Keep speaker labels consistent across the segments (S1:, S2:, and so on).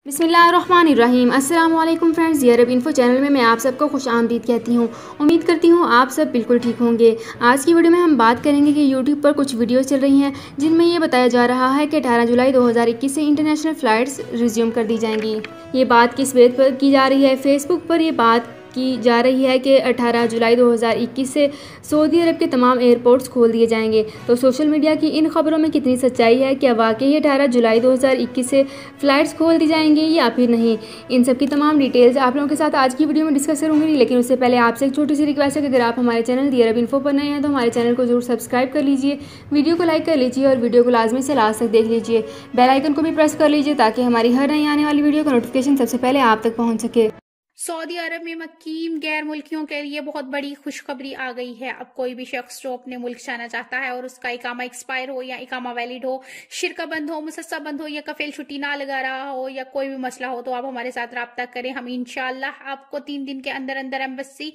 S1: बिस्मिल्लाहिर्रहमानिर्रहीम। अस्सलाम वालेकुम फ्रेंड्स, ये अरब इन्फो चैनल में मैं आप सबको खुश आमदीद कहती हूँ। उम्मीद करती हूँ आप सब बिल्कुल ठीक होंगे। आज की वीडियो में हम बात करेंगे कि यूट्यूब पर कुछ वीडियोस चल रही हैं जिनमें ये बताया जा रहा है कि 18 जुलाई 2021 से इंटरनेशनल फ़्लाइट्स रिज्यूम कर दी जाएंगी। ये बात किस बेस पर की जा रही है? फेसबुक पर ये बात की जा रही है कि 18 जुलाई 2021 से सऊदी अरब के तमाम एयरपोर्ट्स खोल दिए जाएंगे। तो सोशल मीडिया की इन खबरों में कितनी सच्चाई है? क्या वाकई 18 जुलाई 2021 से फ़्लाइट्स खोल दी जाएंगी या फिर नहीं? इन सब की तमाम डिटेल्स आप लोगों के साथ आज की वीडियो में डिस्कस करूंगी। लेकिन उससे पहले आपसे एक छोटी सी रिक्वेस्ट है कि अगर आप हमारे चैनल दी अरब इन्फो पर नए हैं तो हमारे चैनल को जरूर सब्सक्राइब कर लीजिए, वीडियो को लाइक कर लीजिए और वीडियो को लाजमी से लास्ट तक देख लीजिए। बेल आइकन को भी प्रेस कर लीजिए ताकि हमारी हर नई आने वाली वीडियो का नोटिफिकेशन सबसे पहले आप तक पहुँच सके।
S2: सऊदी अरब में मुकीम गैर मुल्कियों के लिए बहुत बड़ी खुशखबरी आ गई है। अब कोई भी शख्स जो अपने मुल्क जाना चाहता है और उसका इकामा एक्सपायर हो या इकामा वैलिड हो, शिरका बंद हो, मुसस्सा बंद हो या कफील छुट्टी ना लगा रहा हो या कोई भी मसला हो तो आप हमारे साथ रब्ता करें। हम इंशाल्लाह आपको 3 दिन के अंदर अंदर एम्बेसी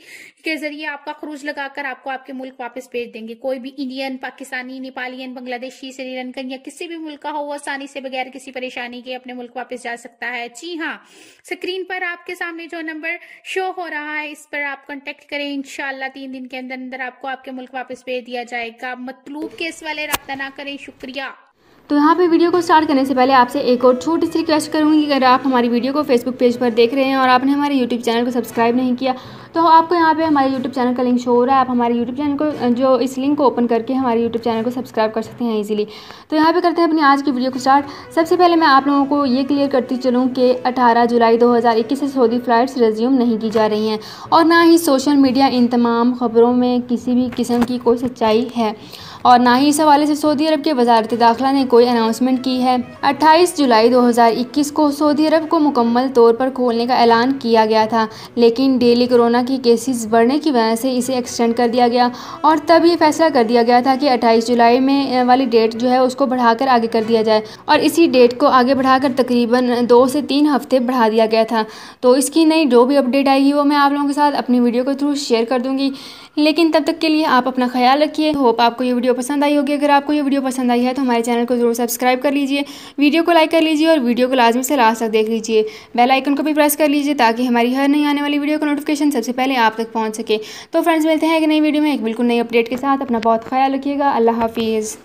S2: के जरिए आपका खरूज लगाकर आपको आपके मुल्क वापस भेज देंगे। कोई भी इंडियन, पाकिस्तानी, नेपालियन, बांग्लादेशी, श्रीलंकन या किसी भी मुल्क का हो वो आसानी से बगैर किसी परेशानी के अपने मुल्क वापस जा सकता है। जी हाँ, स्क्रीन पर आपके सामने जो नंबर शो हो रहा है इस पर आप कांटेक्ट करें। इंशाल्लाह 3 दिन के अंदर अंदर आपको आपके मुल्क वापस भेज दिया जाएगा। मतलूब केस वाले रब्ता ना करें। शुक्रिया।
S1: तो यहाँ पे वीडियो को स्टार्ट करने से पहले आपसे एक और छोटी सी रिक्वेस्ट करूँगी कि अगर आप हमारी वीडियो को फेसबुक पेज पर देख रहे हैं और आपने हमारे यूट्यूब चैनल को सब्सक्राइब नहीं किया तो आपको यहाँ पे हमारे यूट्यूब चैनल का लिंक शो हो रहा है। आप हमारे यूट्यूब चैनल को जो इस लिंक को ओपन करके हमारे यूट्यूब चैनल को सब्सक्राइब कर सकते हैं इजीली। तो यहाँ पे करते हैं अपनी आज की वीडियो को स्टार्ट। सबसे पहले मैं आप लोगों को ये क्लियर करती चलूँ कि 18 जुलाई 2021 से सऊदी फ़्लाइट्स रिज्यूम नहीं की जा रही हैं और ना ही सोशल मीडिया इन तमाम खबरों में किसी भी किस्म की कोई सच्चाई है और ना ही इस हवाले से सऊदी अरब के वज़ारत दाखिला ने कोई अनाउंसमेंट की है। 28 जुलाई 2021 को सऊदी अरब को मुकम्मल तौर पर खोलने का ऐलान किया गया था, लेकिन डेली कोरोना की केसेस बढ़ने की वजह से इसे एक्सटेंड कर दिया गया और तब ये फैसला कर दिया गया था कि 28 जुलाई में वाली डेट जो है उसको बढ़ाकर आगे कर दिया जाए और इसी डेट को आगे बढ़ाकर तकरीबन 2 से 3 हफ्ते बढ़ा दिया गया था। तो इसकी नई जो भी अपडेट आएगी वो मैं आप लोगों के साथ अपनी वीडियो के थ्रू शेयर कर दूँगी। लेकिन तब तक के लिए आप अपना ख्याल रखिए। होप आपको ये वीडियो पसंद आई होगी। अगर आपको ये वीडियो पसंद आई है तो हमारे चैनल को जरूर सब्सक्राइब कर लीजिए, वीडियो को लाइक कर लीजिए और वीडियो को लाजमी से लास्ट तक देख लीजिए। बेल आइकन को भी प्रेस कर लीजिए ताकि हमारी हर नई आने वाली वीडियो का नोटिफिकेशन सबसे पहले आप तक पहुँच सके। तो फ्रेंड्स, मिलते हैं एक नई वीडियो में एक बिल्कुल नई अपडेट के साथ। अपना बहुत ख्याल रखिएगा। अल्लाह हाफिज़।